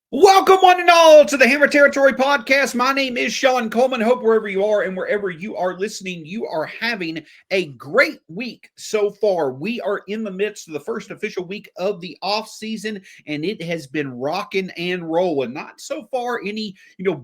Welcome, one and all, to the Hammer Territory Podcast. My name is Shawn Coleman. Hope wherever you are and wherever you are listening, you are having a great week so far. We are in the midst of the first official week of the off season, and it has been rocking and rolling. Not so far any,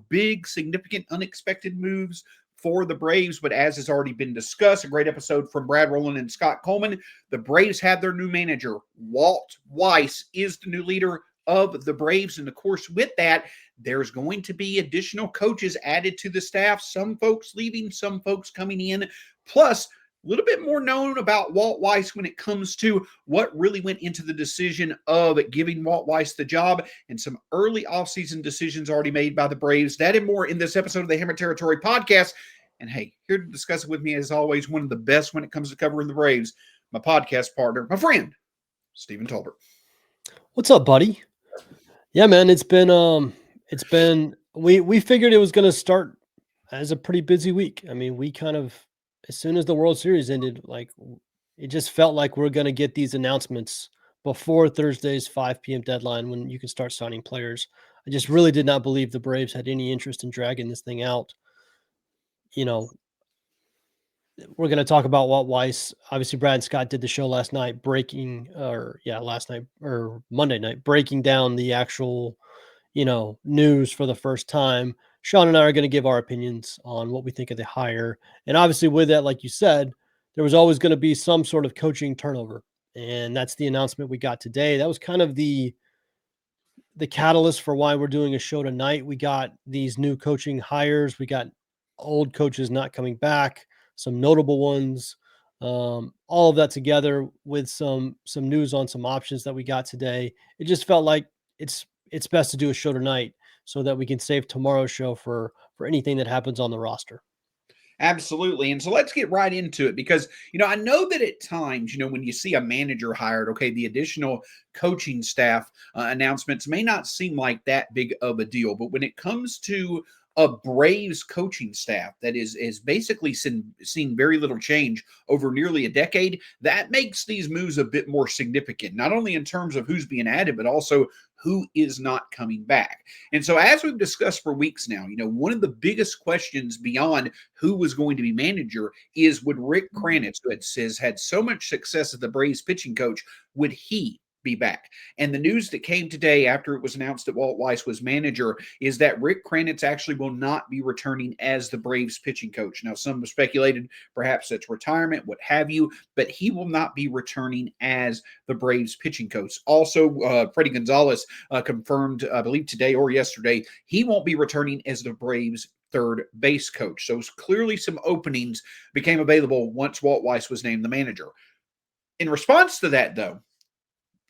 big, significant, unexpected moves for the Braves, but as has already been discussed, a great episode from Brad Rowland and Scott Coleman. The Braves have their new manager. Walt Weiss is the new leader of the Braves. And of course, with that, there's going to be additional coaches added to the staff, some folks leaving, some folks coming in, plus a little bit more known about Walt Weiss when it comes to what really went into the decision of giving Walt Weiss the job, and some early offseason decisions already made by the Braves. That and more in this episode of the Hammer Territory Podcast. And hey, here to discuss it with me, as always, one of the best when it comes to covering the Braves, my podcast partner, my friend, Stephen Tolbert. What's up, buddy? Yeah, man, we figured it was going to start as a pretty busy week. I mean, we kind of, as soon as the World Series ended, it just felt like we're going to get these announcements before Thursday's 5 p.m. deadline when you can start signing players. I just really did not believe the Braves had any interest in dragging this thing out. We're going to talk about Walt Weiss. Obviously, Brad and Scott did the show last night, Monday night, breaking down the actual, news for the first time. Shawn and I are going to give our opinions on what we think of the hire. And obviously with that, like you said, there was always going to be some sort of coaching turnover. And that's the announcement we got today. That was kind of the catalyst for why we're doing a show tonight. We got these new coaching hires. We got old coaches not coming back, some notable ones, all of that together with some news on some options that we got today. It just felt like it's best to do a show tonight so that we can save tomorrow's show for anything that happens on the roster. Absolutely. And so let's get right into it because, I know that at times, when you see a manager hired, okay, the additional coaching staff announcements may not seem like that big of a deal. But when it comes to a Braves coaching staff that is basically seen very little change over nearly a decade, that makes these moves a bit more significant, not only in terms of who's being added, but also who is not coming back. And so, as we've discussed for weeks now, one of the biggest questions beyond who was going to be manager is, would Rick Kranitz, who has had so much success as the Braves pitching coach, would he be back? And the news that came today after it was announced that Walt Weiss was manager is that Rick Kranitz actually will not be returning as the Braves pitching coach. Now, some have speculated perhaps it's retirement, what have you, but he will not be returning as the Braves pitching coach. Also, Fredi Gonzalez confirmed, I believe today or yesterday, he won't be returning as the Braves third base coach. So clearly some openings became available once Walt Weiss was named the manager. In response to that, though,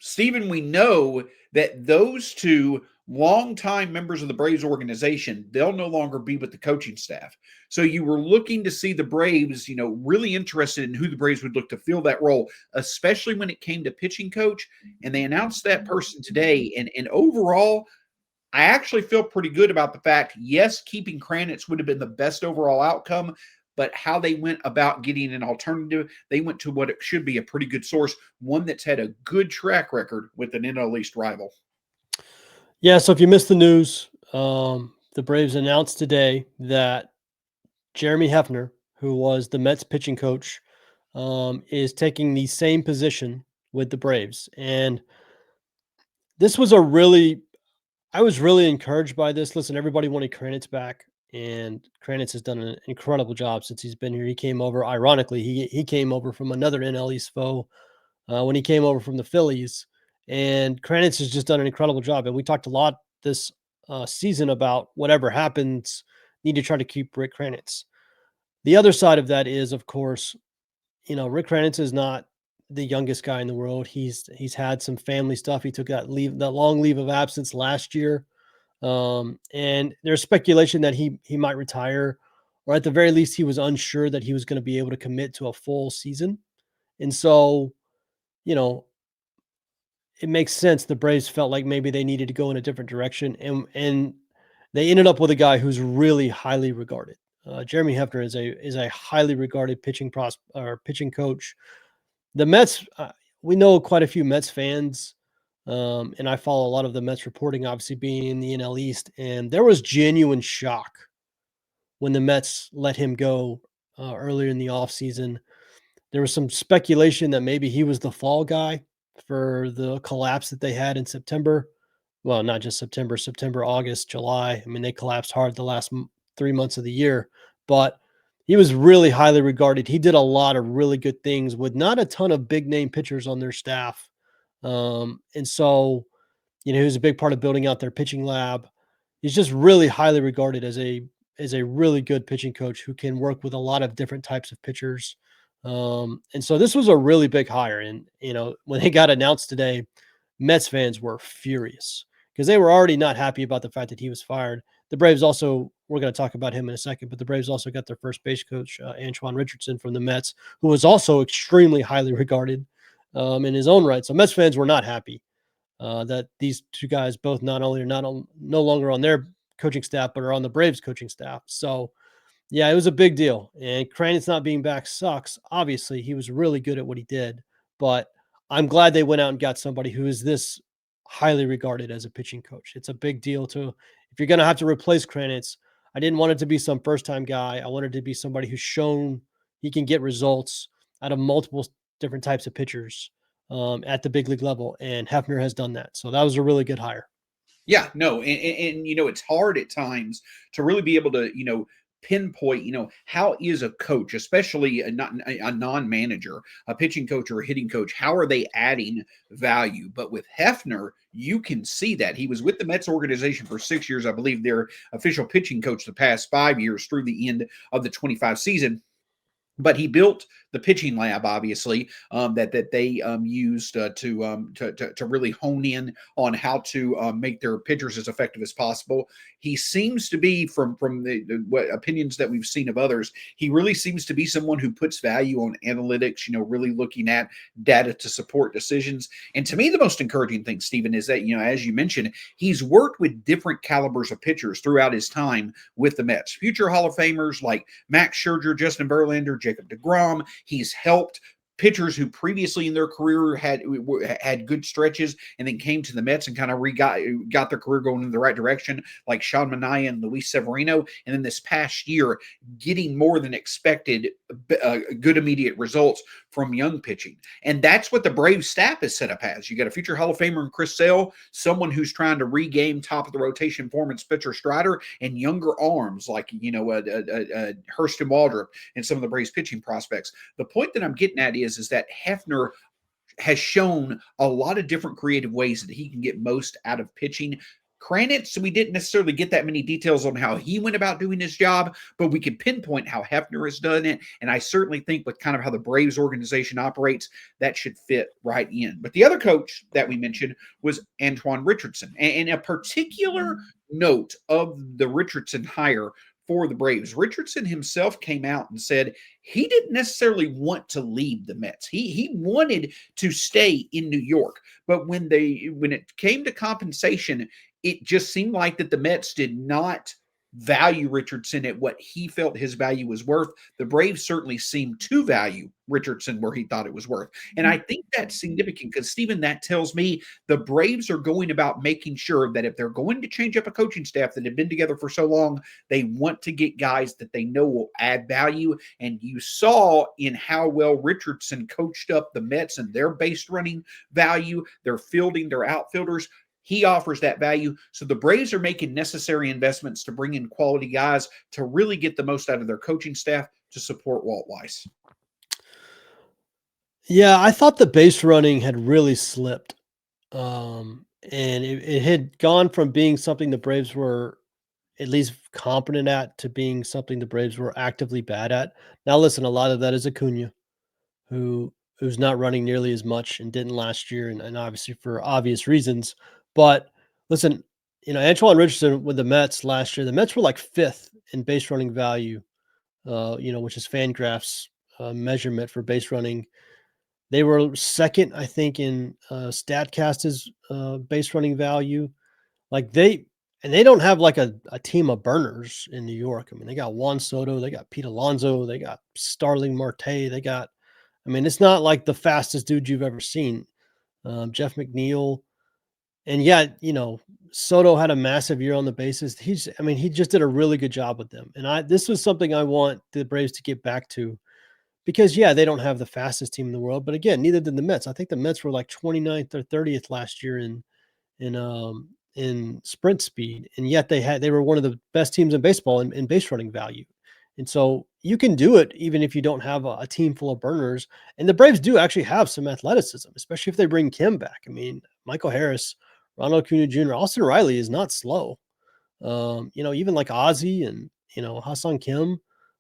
Stephen, we know that those two longtime members of the Braves organization, they'll no longer be with the coaching staff. So you were looking to see the Braves, really interested in who the Braves would look to fill that role, especially when it came to pitching coach. And they announced that person today. And overall, I actually feel pretty good about the fact, yes, keeping Kranitz would have been the best overall outcome, but how they went about getting an alternative, they went to what it should be a pretty good source, one that's had a good track record with an NL East rival. Yeah, so if you missed the news, the Braves announced today that Jeremy Hefner, who was the Mets pitching coach, is taking the same position with the Braves. And this was I was really encouraged by this. Listen, everybody wanted Kranitz back, and Kranitz has done an incredible job since he's been here. He came over, ironically, he came over from another NL East foe when he came over from the Phillies. And Kranitz has just done an incredible job. And we talked a lot this season about whatever happens, need to try to keep Rick Kranitz. The other side of that is, of course, Rick Kranitz is not the youngest guy in the world. He's had some family stuff. He took that long leave of absence last year. And there's speculation that he might retire, or at the very least, he was unsure that he was going to be able to commit to a full season. And so, it makes sense. The Braves felt like maybe they needed to go in a different direction, and they ended up with a guy who's really highly regarded. Jeremy Hefner is a highly regarded pitching coach. The Mets, we know quite a few Mets fans And I follow a lot of the Mets reporting, obviously being in the NL East, and there was genuine shock when the Mets let him go earlier in the offseason. There was some speculation that maybe he was the fall guy for the collapse that they had in September. Well, not just September, September, August, July. I mean, they collapsed hard the last 3 months of the year, but he was really highly regarded. He did a lot of really good things with not a ton of big name pitchers on their staff. And so, he was a big part of building out their pitching lab. He's just really highly regarded as a really good pitching coach who can work with a lot of different types of pitchers. And so this was a really big hire. And, when he got announced today, Mets fans were furious because they were already not happy about the fact that he was fired. The Braves also, we're going to talk about him in a second, but the Braves also got their first base coach, Antoine Richardson from the Mets, who was also extremely highly regarded in his own right. So Mets fans were not happy that these two guys both not only are no longer on their coaching staff, but are on the Braves coaching staff. So yeah, it was a big deal. And Kranitz not being back sucks. Obviously, he was really good at what he did, but I'm glad they went out and got somebody who is this highly regarded as a pitching coach. It's a big deal if you're going to have to replace Kranitz. I didn't want it to be some first time guy. I wanted it to be somebody who's shown he can get results out of multiple different types of pitchers at the big league level. And Hefner has done that. So that was a really good hire. Yeah, no, and it's hard at times to really be able to, pinpoint, how is a coach, especially a non-manager, a pitching coach or a hitting coach, how are they adding value? But with Hefner, you can see that. He was with the Mets organization for 6 years, I believe their official pitching coach the past 5 years through the end of the 25 season. But he built the pitching lab, obviously, that they used to really hone in on how to make their pitchers as effective as possible. He seems to be, from the what opinions that we've seen of others, he really seems to be someone who puts value on analytics. Really looking at data to support decisions. And to me, the most encouraging thing, Stephen, is that as you mentioned, he's worked with different calibers of pitchers throughout his time with the Mets. Future Hall of Famers like Max Scherzer, Justin Verlander, Jacob deGrom. He's helped pitchers who previously in their career had good stretches and then came to the Mets and kind of got their career going in the right direction, like Sean Manaea and Luis Severino. And then this past year, getting more than expected good immediate results from young pitching. And that's what the Braves staff is set up as. You got a future Hall of Famer in Chris Sale, someone who's trying to regain top of the rotation form in Spencer Strider, and younger arms like, Hurston Waldrop and some of the Braves pitching prospects. The point that I'm getting at is that Hefner has shown a lot of different creative ways that he can get most out of pitching. Kranitz, we didn't necessarily get that many details on how he went about doing his job, but we can pinpoint how Hefner has done it. And I certainly think with kind of how the Braves organization operates, that should fit right in. But the other coach that we mentioned was Antoine Richardson. And a particular note of the Richardson hire for the Braves, Richardson himself came out and said he didn't necessarily want to leave the Mets. He wanted to stay in New York, but when it came to compensation, it just seemed like that the Mets did not value Richardson at what he felt his value was worth. The Braves certainly seemed to value Richardson where he thought it was worth. And I think that's significant because, Stephen, that tells me the Braves are going about making sure that if they're going to change up a coaching staff that have been together for so long, they want to get guys that they know will add value. And you saw in how well Richardson coached up the Mets and their base running value, their fielding, their outfielders. He offers that value. So the Braves are making necessary investments to bring in quality guys to really get the most out of their coaching staff to support Walt Weiss. Yeah, I thought the base running had really slipped. And it had gone from being something the Braves were at least competent at to being something the Braves were actively bad at. Now, listen, a lot of that is Acuna, who's not running nearly as much and didn't last year, and obviously for obvious reasons. But listen, Antoine Richardson with the Mets last year, the Mets were like fifth in base running value, which is Fangraphs measurement for base running. They were second, I think, in Statcast's base running value. They don't have like a team of burners in New York. I mean, they got Juan Soto, they got Pete Alonso, they got Starling Marte, it's not like the fastest dude you've ever seen. Jeff McNeil. And yet, Soto had a massive year on the bases. He just did a really good job with them. And this was something I want the Braves to get back to because, yeah, they don't have the fastest team in the world, but again, neither did the Mets. I think the Mets were like 29th or 30th last year in sprint speed, and yet they were one of the best teams in baseball in base running value. And so you can do it even if you don't have a team full of burners. And the Braves do actually have some athleticism, especially if they bring Kim back. I mean, Michael Harris, Ronald Acuna Jr., Austin Riley is not slow. Even like Ozzie and Hassan Kim,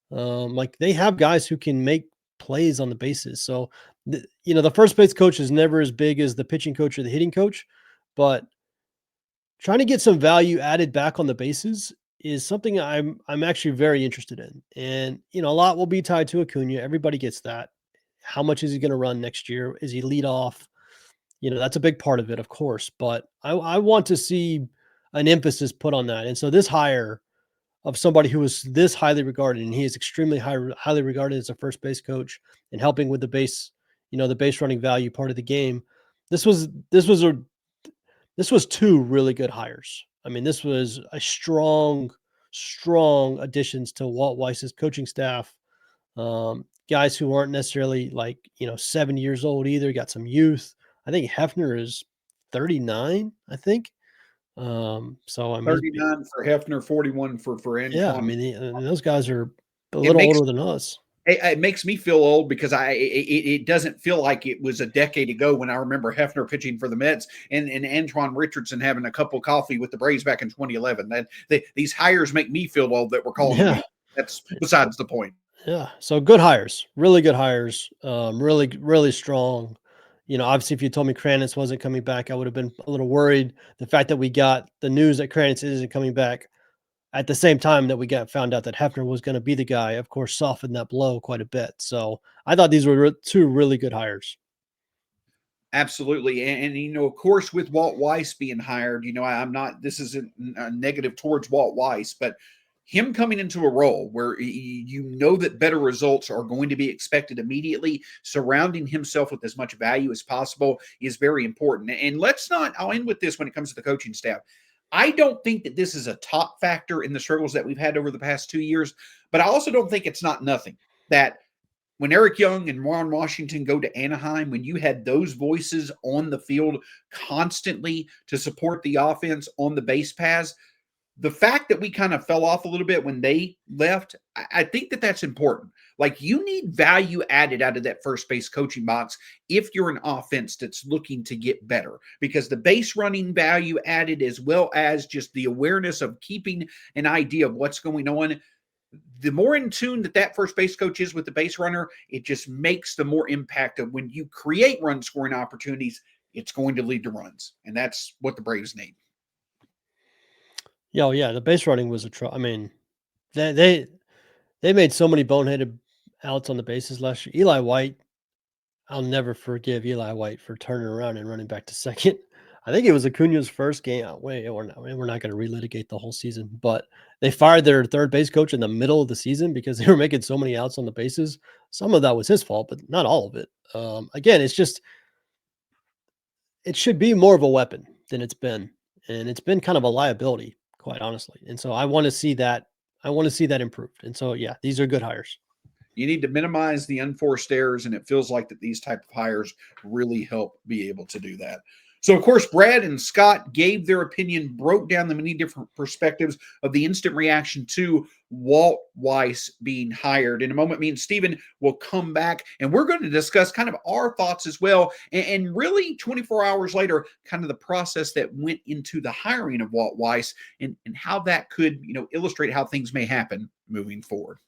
like they have guys who can make plays on the bases. So the first base coach is never as big as the pitching coach or the hitting coach, but trying to get some value added back on the bases is something I'm actually very interested in. And a lot will be tied to Acuna. Everybody gets that. How much is he going to run next year? Is he lead off? That's a big part of it, of course. But I want to see an emphasis put on that. And so this hire of somebody who is this highly regarded, and he is extremely highly regarded as a first base coach and helping with the base running value part of the game. This was two really good hires. I mean, this was a strong additions to Walt Weiss's coaching staff. Guys who aren't necessarily 7 years old either, got some youth. I think Hefner is 39, I think. So I mean, 39 for Hefner, 41 for yeah, I Antoine. mean, those guys are a It little makes older than us. it makes me feel old because it doesn't feel like it was a decade ago when I remember Hefner pitching for the Mets and Antoine Richardson having a cup of coffee with the Braves back in 2011. These hires make me feel old that we're calling them. Yeah. That's besides the point. Yeah. So good hires, really good hires. Really, really strong. Obviously, if you told me Kranitz wasn't coming back, I would have been a little worried. The fact that we got the news that Kranitz isn't coming back at the same time that we found out that Hefner was going to be the guy, of course, softened that blow quite a bit. So I thought these were two really good hires. Absolutely. And of course, with Walt Weiss being hired, I'm not, this isn't a negative towards Walt Weiss, but him coming into a role where that better results are going to be expected immediately, surrounding himself with as much value as possible is very important. And I'll end with this when it comes to the coaching staff. I don't think that this is a top factor in the struggles that we've had over the past 2 years, but I also don't think it's not nothing that when Eric Young and Ron Washington go to Anaheim, when you had those voices on the field constantly to support the offense on the base paths, the fact that we kind of fell off a little bit when they left, I think that that's important. Like you need value added out of that first base coaching box if you're an offense that's looking to get better, because the base running value added, as well as just the awareness of keeping an idea of what's going on, the more in tune that first base coach is with the base runner, it just makes the more impact of when you create run scoring opportunities, it's going to lead to runs. And that's what the Braves need. Yeah, the base running was I mean, they made so many boneheaded outs on the bases last year. Eli White, I'll never forgive Eli White for turning around and running back to second. I think it was Acuna's first game. Wait, we're not going to relitigate the whole season, but they fired their third base coach in the middle of the season because they were making so many outs on the bases. Some of that was his fault, but not all of it. Again, it should be more of a weapon than it's been, and it's been kind of a liability, quite honestly. And so I want to see that. I want to see that improved. And so, yeah, these are good hires. You need to minimize the unforced errors, and it feels like that these type of hires really help be able to do that. So, of course, Brad and Scott gave their opinion, broke down the many different perspectives of the instant reaction to Walt Weiss being hired. In a moment, me and Steven will come back, and we're going to discuss kind of our thoughts as well. And really, 24 hours later, kind of the process that went into the hiring of Walt Weiss and how that could, illustrate how things may happen moving forward.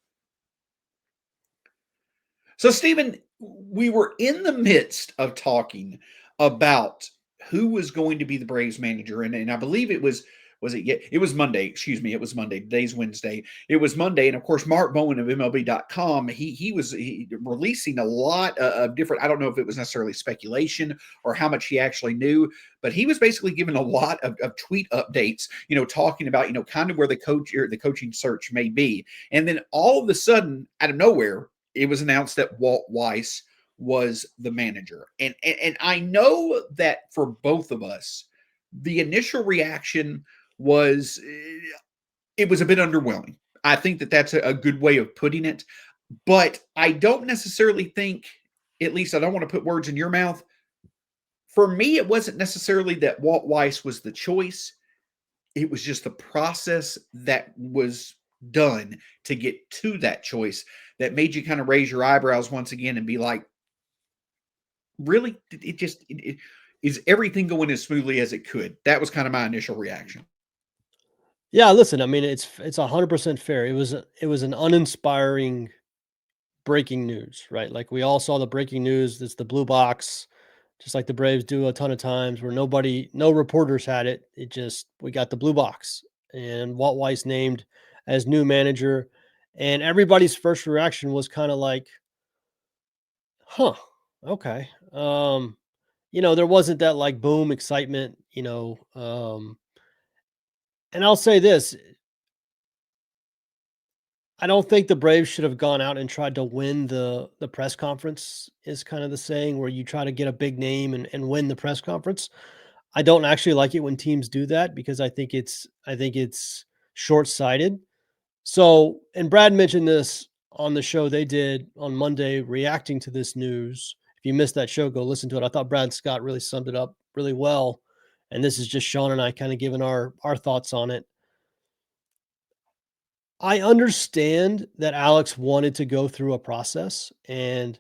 So, Stephen, we were in the midst of talking about who was going to be the Braves manager, and I believe it was Monday. Excuse me, it was Monday. Today's Wednesday. It was Monday, and of course, Mark Bowen of MLB.com. He was releasing a lot of different. I don't know if it was necessarily speculation or how much he actually knew, but he was basically giving a lot of tweet updates. Talking about kind of where the coaching search may be, and then all of a sudden, out of nowhere, it was announced that Walt Weiss was the manager. And I know that for both of us, the initial reaction was it was a bit underwhelming. I think that that's a good way of putting it. But I don't necessarily think, at least I don't want to put words in your mouth. For me, it wasn't necessarily that Walt Weiss was the choice. It was just the process that was done to get to that choice that made you kind of raise your eyebrows once again and be like, really? Is everything going as smoothly as it could? That was kind of my initial reaction. Yeah, listen, I mean, it's 100% fair. It was an uninspiring breaking news, right? Like we all saw the breaking news. It's the blue box, just like the Braves do a ton of times where no reporters had it. We got the blue box and Walt Weiss named as new manager. And everybody's first reaction was kind of like, huh, okay. There wasn't that like boom excitement, and I'll say this, I don't think the Braves should have gone out and tried to win the press conference is kind of the saying where you try to get a big name and win the press conference. I don't actually like it when teams do that because I think it's short-sighted. So, and Brad mentioned this on the show they did on Monday reacting to this news. If you missed that show, go listen to it. I thought Brad Scott really summed it up really well. And this is just Sean and I kind of giving our thoughts on it. I understand that Alex wanted to go through a process and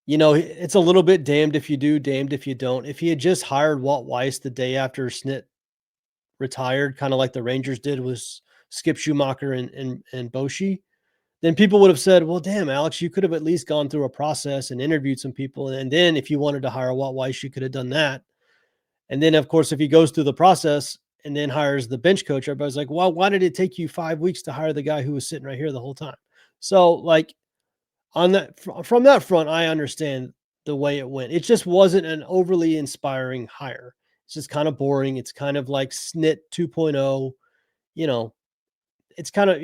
it's a little bit damned if you do, damned if you don't. If he had just hired Walt Weiss the day after Snit retired, kind of like the Rangers did with Skip Schumacher and Boshi, then people would have said, well, damn, Alex, you could have at least gone through a process and interviewed some people. And then if you wanted to hire Walt Weiss, you could have done that. And then, of course, if he goes through the process and then hires the bench coach, everybody's like, well, why did it take you 5 weeks to hire the guy who was sitting right here the whole time? So, like, from that front, I understand the way it went. It just wasn't an overly inspiring hire. It's just kind of boring. It's kind of like Snit 2.0. You know, it's kind of,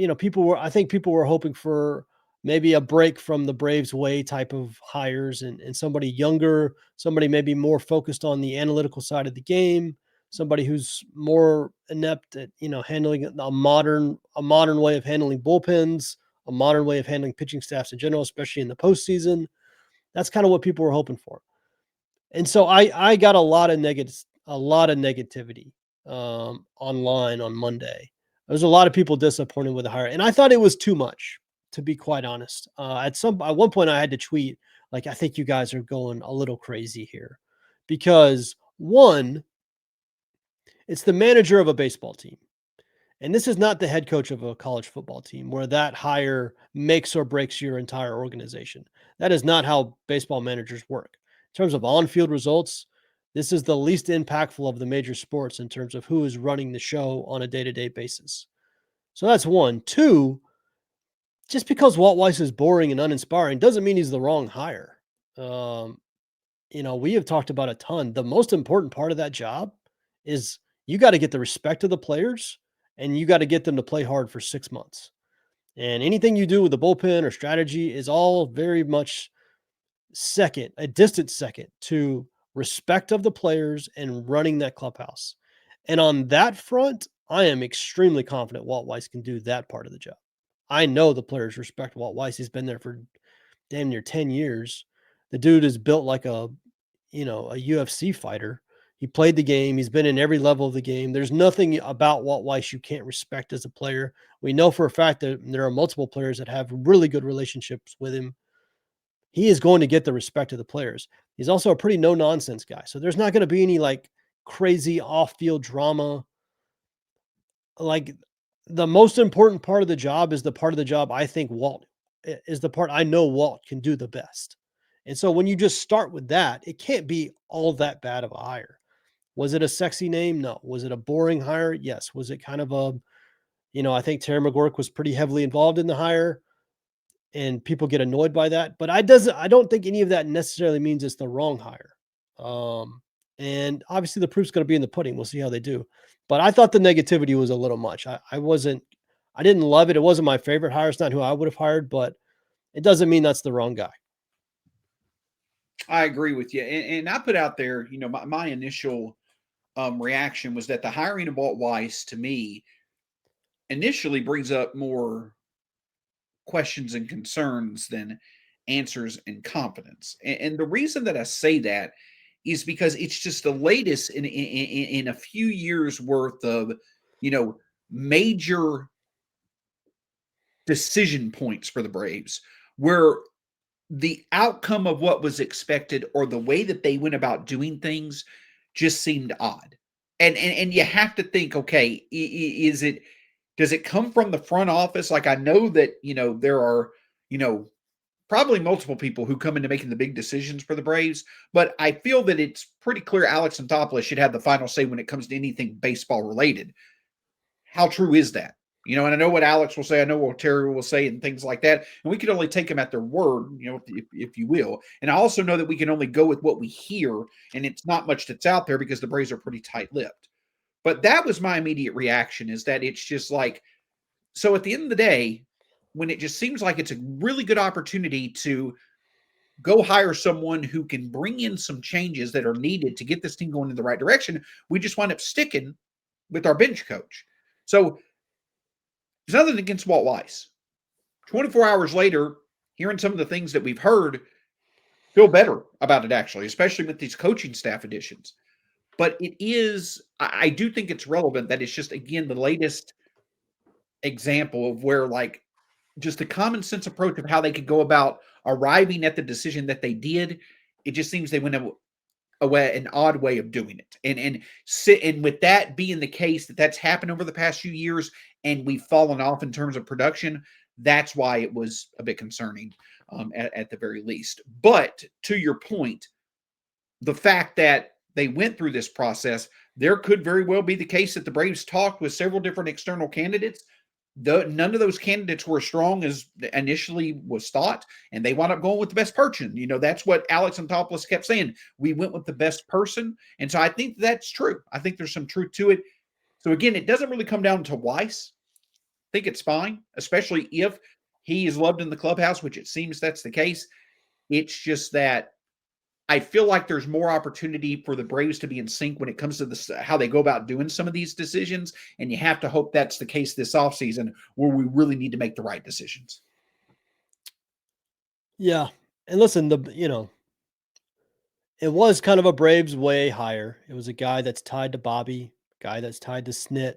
I think people were hoping for maybe a break from the Braves way type of hires and somebody younger, somebody maybe more focused on the analytical side of the game, somebody who's more inept at, handling a modern way of handling bullpens, a modern way of handling pitching staffs in general, especially in the postseason. That's kind of what people were hoping for. And so I got a lot of negativity online on Monday. There was a lot of people disappointed with the hire, and I thought it was too much, to be quite honest. At one point, I had to tweet like, "I think you guys are going a little crazy here," because one, it's the manager of a baseball team, and this is not the head coach of a college football team, where that hire makes or breaks your entire organization. That is not how baseball managers work. In terms of on-field results, this is the least impactful of the major sports in terms of who is running the show on a day-to-day basis. So that's one. Two, just because Walt Weiss is boring and uninspiring doesn't mean he's the wrong hire. Um, we have talked about a ton. The most important part of that job is you got to get the respect of the players and you got to get them to play hard for 6 months. And anything you do with the bullpen or strategy is all very much a distant second to respect of the players and running that clubhouse. And on that front, I am extremely confident Walt Weiss can do that part of the job. I know the players respect Walt Weiss. He's been there for damn near 10 years. The dude is built like a UFC fighter. He played the game. He's been in every level of the game. There's nothing about Walt Weiss you can't respect as a player. We know for a fact that there are multiple players that have really good relationships with him. He is going to get the respect of the players. He's also a pretty no-nonsense guy. So there's not going to be any like crazy off-field drama. Like the most important part of the job is the part of the job I think Walt is the part I know Walt can do the best. And so when you just start with that, it can't be all that bad of a hire. Was it a sexy name? No. Was it a boring hire? Yes. Was it kind of I think Terry McGuirk was pretty heavily involved in the hire and people get annoyed by that. But I don't think any of that necessarily means it's the wrong hire. And obviously the proof's going to be in the pudding. We'll see how they do. But I thought the negativity was a little much. I didn't love it. It wasn't my favorite hire. It's not who I would have hired, but it doesn't mean that's the wrong guy. I agree with you. And I put out there, my initial reaction was that the hiring of Walt Weiss, to me, initially brings up more questions and concerns than answers and confidence. And the reason that I say that is because it's just the latest in a few years worth of, you know, major decision points for the Braves where the outcome of what was expected or the way that they went about doing things just seemed odd. And you have to think, okay, is it, does it come from the front office? Like, I know that, you know, there are, you know, probably multiple people who come into making the big decisions for the Braves, but I feel that it's pretty clear Alex Anthopoulos should have the final say when it comes to anything baseball related. How true is that? You know, and I know what Alex will say, I know what Terry will say, and things like that. And we can only take them at their word, you know, if you will. And I also know that we can only go with what we hear, and it's not much that's out there because the Braves are pretty tight-lipped. But that was my immediate reaction, is that it's just like, so at the end of the day, when it just seems like it's a really good opportunity to go hire someone who can bring in some changes that are needed to get this team going in the right direction, we just wind up sticking with our bench coach. So there's nothing against Walt Weiss. 24 hours later, hearing some of the things that we've heard, feel better about it, actually, especially with these coaching staff additions. But it is, I do think it's relevant that it's just, again, the latest example of where, like, just the common sense approach of how they could go about arriving at the decision that they did, it just seems they went away an odd way of doing it. And with that being the case, that's happened over the past few years, and we've fallen off in terms of production. That's why it was a bit concerning, at the very least. But to your point, the fact that they went through this process, there could very well be the case that the Braves talked with several different external candidates. None of those candidates were as strong as initially was thought, and they wound up going with the best person. You know, that's what Alex Anthopoulos kept saying. We went with the best person. And so I think that's true. I think there's some truth to it. So again, it doesn't really come down to Weiss. I think it's fine, especially if he is loved in the clubhouse, which it seems that's the case. It's just that I feel like there's more opportunity for the Braves to be in sync when it comes to this, how they go about doing some of these decisions. And you have to hope that's the case this offseason, where we really need to make the right decisions. Yeah. And listen, it was kind of a Braves way hire. It was a guy that's tied to Bobby, guy that's tied to Snit,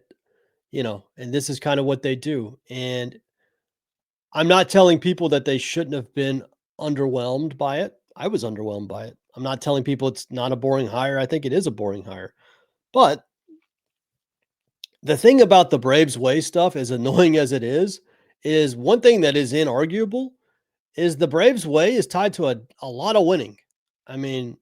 and this is kind of what they do. And I'm not telling people that they shouldn't have been underwhelmed by it. I was underwhelmed by it. I'm not telling people it's not a boring hire. I think it is a boring hire. But the thing about the Braves way stuff, as annoying as it is one thing that is inarguable is the Braves way is tied to a lot of winning. I mean,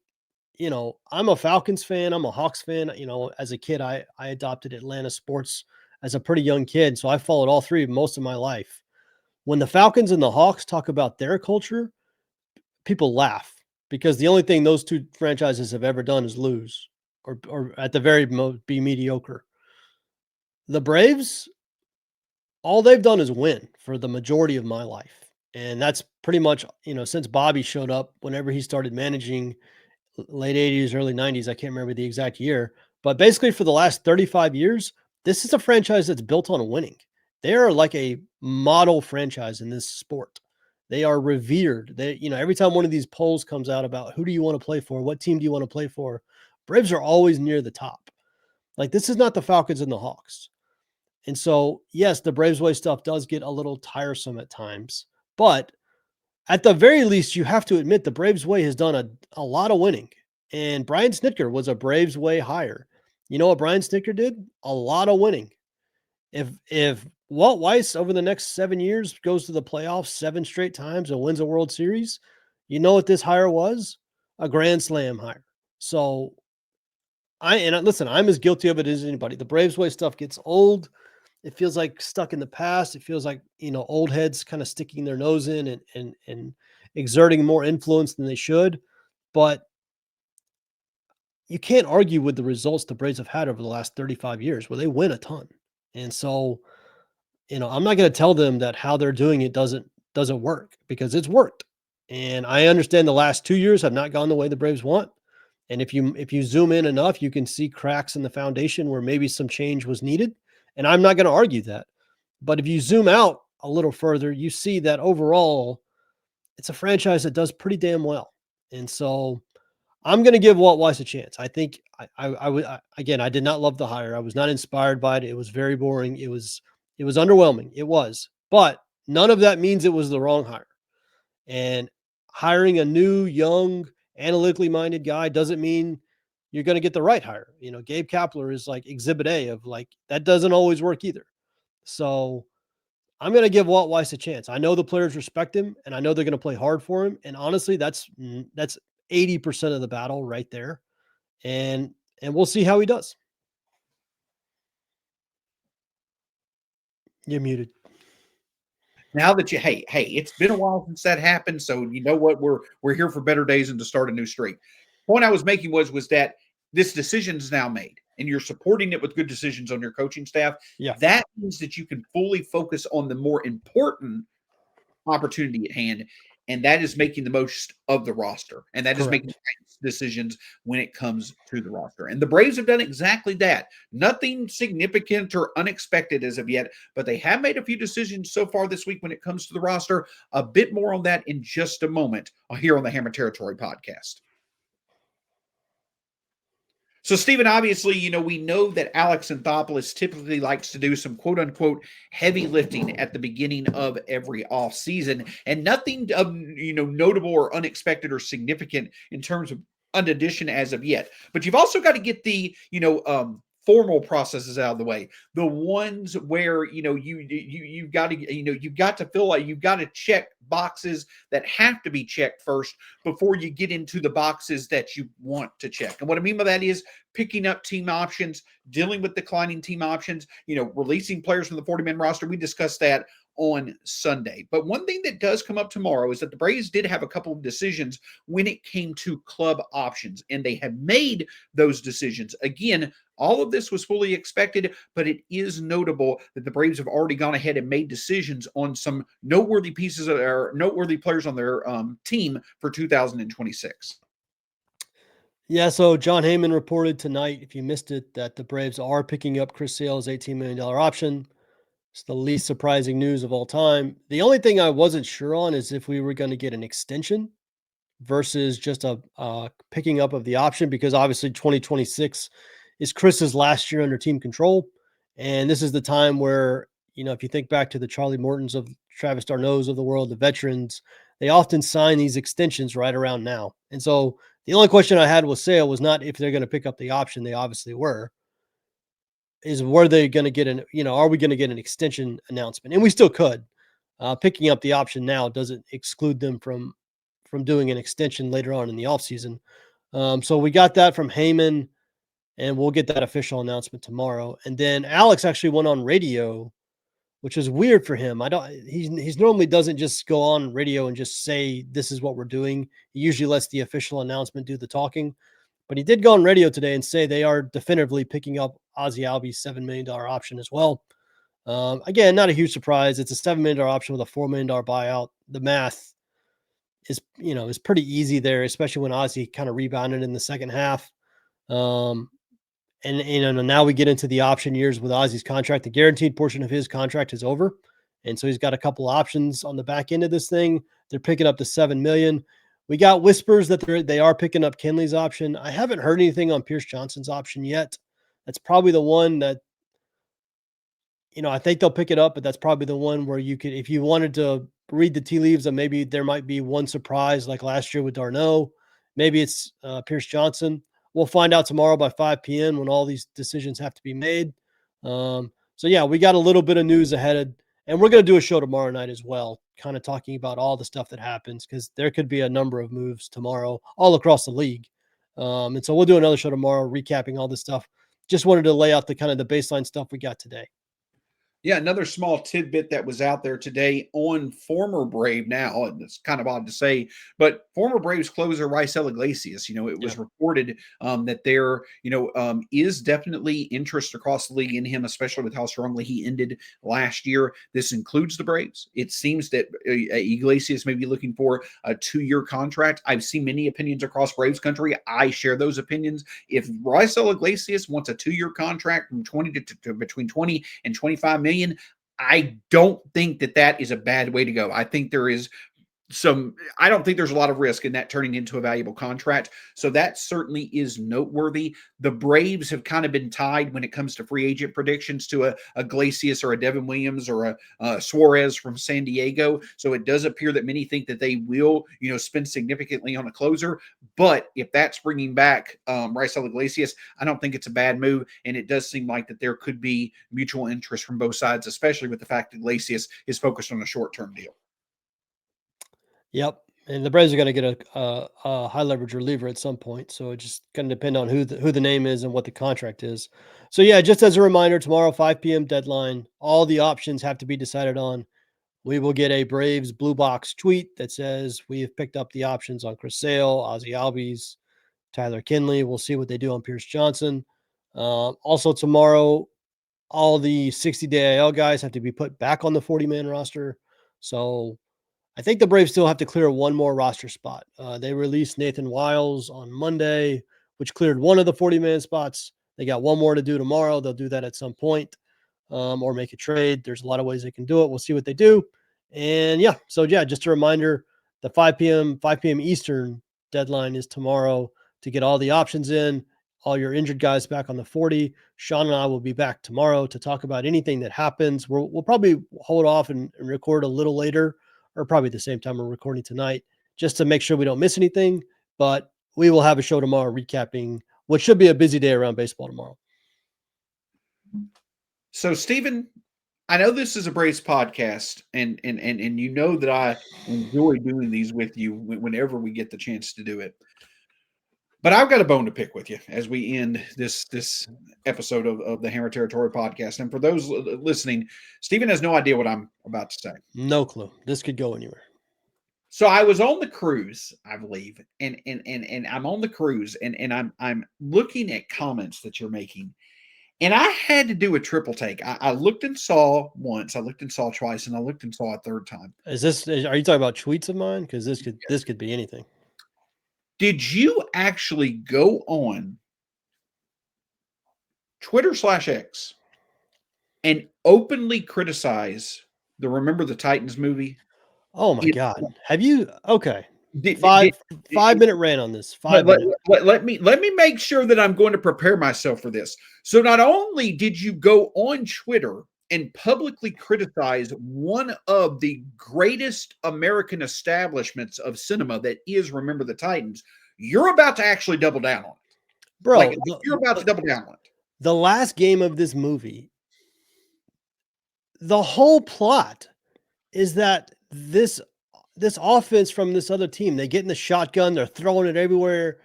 I'm a Falcons fan. I'm a Hawks fan. As a kid, I adopted Atlanta sports as a pretty young kid. So I followed all three most of my life. When the Falcons and the Hawks talk about their culture, people laugh because the only thing those two franchises have ever done is lose or at the very most be mediocre. The Braves, all they've done is win for the majority of my life. And that's pretty much, since Bobby showed up, whenever he started managing late 80s, early 90s, I can't remember the exact year, but basically for the last 35 years, this is a franchise that's built on winning. They are like a model franchise in this sport. They are revered. Every time one of these polls comes out about who do you want to play for, what team do you want to play for, Braves are always near the top. Like, this is not the Falcons and the Hawks. And so, yes, the Braves way stuff does get a little tiresome at times, but at the very least, you have to admit the Braves way has done a lot of winning. And Brian Snitker was a Braves way hire. You know what Brian Snitker did? A lot of winning. If Walt Weiss over the next 7 years goes to the playoffs 7 straight times and wins a World Series, you know what this hire was? A Grand Slam hire. So listen, I'm as guilty of it as anybody. The Braves way stuff gets old. It feels like stuck in the past. It feels like, old heads kind of sticking their nose in and exerting more influence than they should. But you can't argue with the results the Braves have had over the last 35 years where they win a ton. And so, I'm not going to tell them that how they're doing it doesn't work, because it's worked. And I understand the last 2 years have not gone the way the Braves want. And if you zoom in enough, you can see cracks in the foundation where maybe some change was needed. And I'm not going to argue that. But if you zoom out a little further, you see that overall, it's a franchise that does pretty damn well. And so I'm going to give Walt Weiss a chance. I think again, I did not love the hire. I was not inspired by it. It was very boring. It was underwhelming. It was, but none of that means it was the wrong hire. And hiring a new, young, analytically minded guy doesn't mean you're going to get the right hire. Gabe Kapler is like exhibit A of like, that doesn't always work either. So I'm going to give Walt Weiss a chance. I know the players respect him, and I know they're going to play hard for him. And honestly, that's 80% of the battle right there. And we'll see how he does. You're muted. Now that hey, it's been a while since that happened, so you know what? We're here for better days and to start a new streak. Point I was making was that this decision is now made, and you're supporting it with good decisions on your coaching staff. Yeah. That means that you can fully focus on the more important opportunity at hand, and that is making the most of the roster, and that is making decisions when it comes to the roster. And the Braves have done exactly that. Nothing significant or unexpected as of yet, but they have made a few decisions so far this week when it comes to the roster. A bit more on that in just a moment here on the Hammer Territory podcast. So, Stephen, obviously, we know that Alex Anthopoulos typically likes to do some quote-unquote heavy lifting at the beginning of every offseason, and nothing notable or unexpected or significant in terms of an addition as of yet. But you've also got to get the, formal processes out of the way. The ones where, you've got to feel like you've got to check boxes that have to be checked first before you get into the boxes that you want to check. And what I mean by that is picking up team options, dealing with declining team options, releasing players from the 40-man roster. We discussed that on Sunday. But one thing that does come up tomorrow is that the Braves did have a couple of decisions when it came to club options, and they have made those decisions. Again, all of this was fully expected, but it is notable that the Braves have already gone ahead and made decisions on some noteworthy pieces or noteworthy players on their team for 2026. Yeah, so John Heyman reported tonight, if you missed it, that the Braves are picking up Chris Sale's $18 million option. It's the least surprising news of all time. The only thing I wasn't sure on is if we were going to get an extension versus just a picking up of the option, because obviously 2026 is Chris's last year under team control. And this is the time where, if you think back to the Charlie Mortons of Travis d'Arnaud's of the world, the veterans, they often sign these extensions right around now. And so the only question I had with Sale was not if they're going to pick up the option. They obviously were. Is were they going to get are we going to get an extension announcement? And we still could. Picking up the option now doesn't exclude them from doing an extension later on in the offseason. So we got that from Heyman, and we'll get that official announcement tomorrow. And then Alex actually went on radio, which is weird for him. He's normally doesn't just go on radio and just say, this is what we're doing. He usually lets the official announcement do the talking. But he did go on radio today and say they are definitively picking up Ozzie Albies' $7 million option as well. Again, not a huge surprise. It's a $7 million option with a $4 million buyout. The math is pretty easy there, especially when Ozzie kind of rebounded in the second half. And now we get into the option years with Ozzie's contract. The guaranteed portion of his contract is over. And so he's got a couple options on the back end of this thing. They're picking up the $7 million. We got whispers that they are picking up Kenley's option. I haven't heard anything on Pierce Johnson's option yet. That's probably the one that, I think they'll pick it up, but that's probably the one where you could, if you wanted to read the tea leaves, and maybe there might be one surprise like last year with d'Arnaud. Maybe it's Pierce Johnson. We'll find out tomorrow by 5 p.m. when all these decisions have to be made. So yeah, we got a little bit of news ahead, and we're going to do a show tomorrow night as well, kind of talking about all the stuff that happens, because there could be a number of moves tomorrow all across the league. And so we'll do another show tomorrow recapping all this stuff. Just wanted to lay out the kind of the baseline stuff we got today. Yeah, another small tidbit that was out there today on former Brave now, and it's kind of odd to say, but former Braves closer Raisel Iglesias, it Yeah. was reported that there, is definitely interest across the league in him, especially with how strongly he ended last year. This includes the Braves. It seems that Iglesias may be looking for a 2-year contract. I've seen many opinions across Braves country. I share those opinions. If Raisel Iglesias wants a 2-year contract from 20 to between 20 and 25 million, I don't think that is a bad way to go. I think there is I don't think there's a lot of risk in that turning into a valuable contract. So that certainly is noteworthy. The Braves have kind of been tied when it comes to free agent predictions to a Iglesias or a Devin Williams or a Suarez from San Diego. So it does appear that many think that they will, spend significantly on a closer. But if that's bringing back Raisel Iglesias, I don't think it's a bad move. And it does seem like that there could be mutual interest from both sides, especially with the fact that Iglesias is focused on a short-term deal. Yep. And the Braves are going to get a high leverage reliever at some point. So it's just going to depend on who the name is and what the contract is. So yeah, just as a reminder, tomorrow, 5 p.m. deadline, all the options have to be decided on. We will get a Braves blue box tweet that says we have picked up the options on Chris Sale, Ozzie Albies, Tyler Kinley. We'll see what they do on Pierce Johnson. Also tomorrow, all the 60-day IL guys have to be put back on the 40-man roster. So I think the Braves still have to clear one more roster spot. They released Nathan Wiles on Monday, which cleared one of the 40-man spots. They got one more to do tomorrow. They'll do that at some point, or make a trade. There's a lot of ways they can do it. We'll see what they do. And yeah, so yeah, just a reminder, the 5 p.m. Eastern deadline is tomorrow to get all the options in, all your injured guys back on the 40. Shawn and I will be back tomorrow to talk about anything that happens. We'll probably hold off and record a little later, or probably the same time we're recording tonight, just to make sure we don't miss anything. But we will have a show tomorrow recapping what should be a busy day around baseball tomorrow. So, Stephen, I know this is a Braves podcast, and you know that I enjoy doing these with you whenever we get the chance to do it. But I've got a bone to pick with you as we end this episode of the Hammer Territory podcast. And for those listening, Stephen has no idea what I'm about to say. No clue. This could go anywhere. So I was on the cruise, I believe, and I'm on the cruise, and I'm looking at comments that you're making, and I had to do a triple take. I looked and saw once, I looked and saw twice, and I looked and saw a third time. Are you talking about tweets of mine? Because this could be anything. Did you actually go on Twitter/X and openly criticize the Remember the Titans movie? Oh my God. Have you? Okay. Did, 5-minute rant on this. 5 minutes. Let me make sure that I'm going to prepare myself for this. So not only did you go on Twitter and publicly criticize one of the greatest American establishments of cinema that is Remember the Titans, you're about to actually double down on it. Bro, you're about to double down on it. The last game of this movie, the whole plot is that this offense from this other team, they get in the shotgun, they're throwing it everywhere.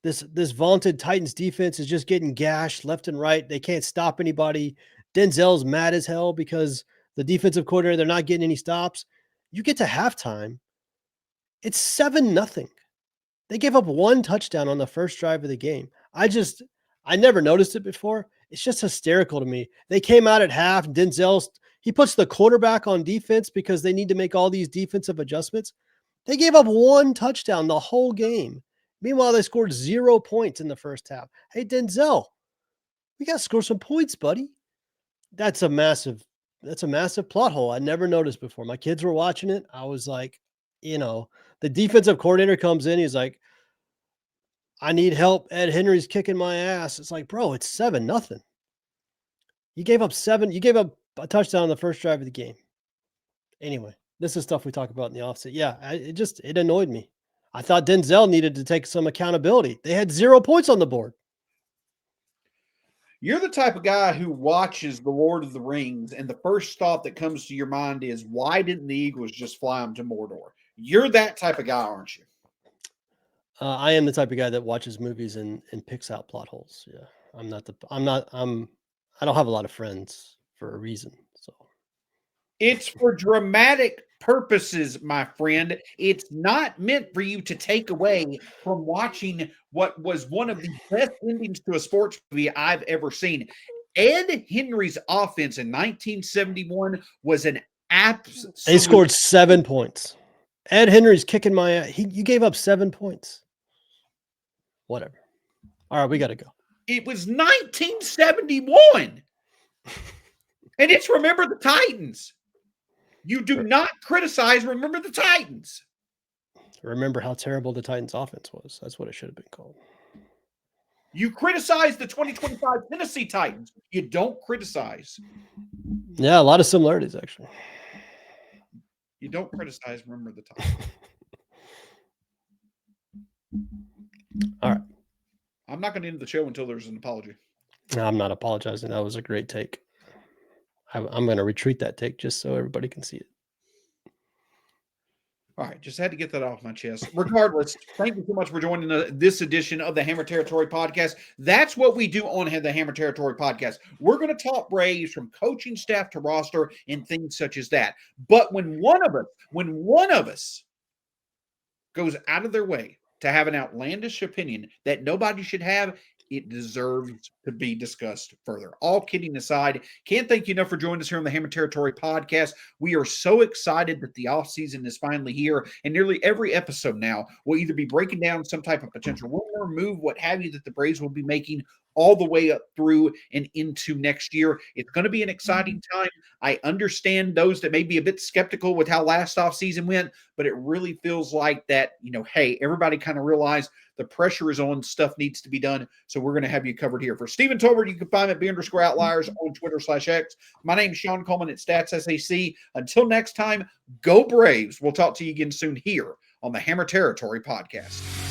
This vaunted Titans defense is just getting gashed left and right. They can't stop anybody. Denzel's mad as hell because the defensive coordinator, they're not getting any stops. You get to halftime, it's 7-0. They gave up one touchdown on the first drive of the game. I never noticed it before. It's just hysterical to me. They came out at half. He puts the quarterback on defense because they need to make all these defensive adjustments. They gave up one touchdown the whole game. Meanwhile, they scored 0 points in the first half. Hey, Denzel, we got to score some points, buddy. That's a massive plot hole I never noticed before. My kids were watching it. I was like, the defensive coordinator comes in. He's like, I need help. Ed Henry's kicking my ass. It's like, bro, it's 7-0. You gave up a touchdown on the first drive of the game. Anyway, this is stuff we talk about in the offseason. Yeah, it annoyed me. I thought Denzel needed to take some accountability. They had 0 points on the board. You're the type of guy who watches The Lord of the Rings, and the first thought that comes to your mind is, why didn't the Eagles just fly them to Mordor? You're that type of guy, aren't you? I am the type of guy that watches movies and picks out plot holes. Yeah, I don't have a lot of friends for a reason. So It's for dramatic purposes, my friend. It's not meant for you to take away from watching what was one of the best endings to a sports movie I've ever seen. Ed Henry's offense in 1971 was an absolute. They scored 7 points. Ed Henry's kicking my ass. You gave up 7 points. Whatever. All right, we got to go. It was 1971. And it's Remember the Titans. You do not criticize Remember the Titans. Remember how terrible the Titans offense was. That's what it should have been called. You criticize the 2025 Tennessee Titans. You don't criticize. Yeah, a lot of similarities, actually. You don't criticize Remember the Titans. All right. I'm not going to end the show until there's an apology. No, I'm not apologizing. That was a great take. I'm going to retreat that take just so everybody can see it. All right, just had to get that off my chest. Regardless, thank you so much for joining this edition of the Hammer Territory Podcast. That's what we do on the Hammer Territory Podcast. We're going to talk Braves from coaching staff to roster and things such as that. But when one of us goes out of their way to have an outlandish opinion that nobody should have, it deserves to be discussed further. All kidding aside, can't thank you enough for joining us here on the Hammer Territory Podcast. We are so excited that the offseason is finally here, and nearly every episode now will either be breaking down some type of potential rumor, move, what have you, that the Braves will be making all the way up through and into next year. It's going to be an exciting time. I understand those that may be a bit skeptical with how last offseason went, but it really feels like that, hey, everybody kind of realized the pressure is on, stuff needs to be done. So we're going to have you covered here. For Stephen Tolbert, you can find me at B_Outliers on Twitter/X. My name is Shawn Coleman at StatsSAC. Until next time, go Braves. We'll talk to you again soon here on the Hammer Territory Podcast.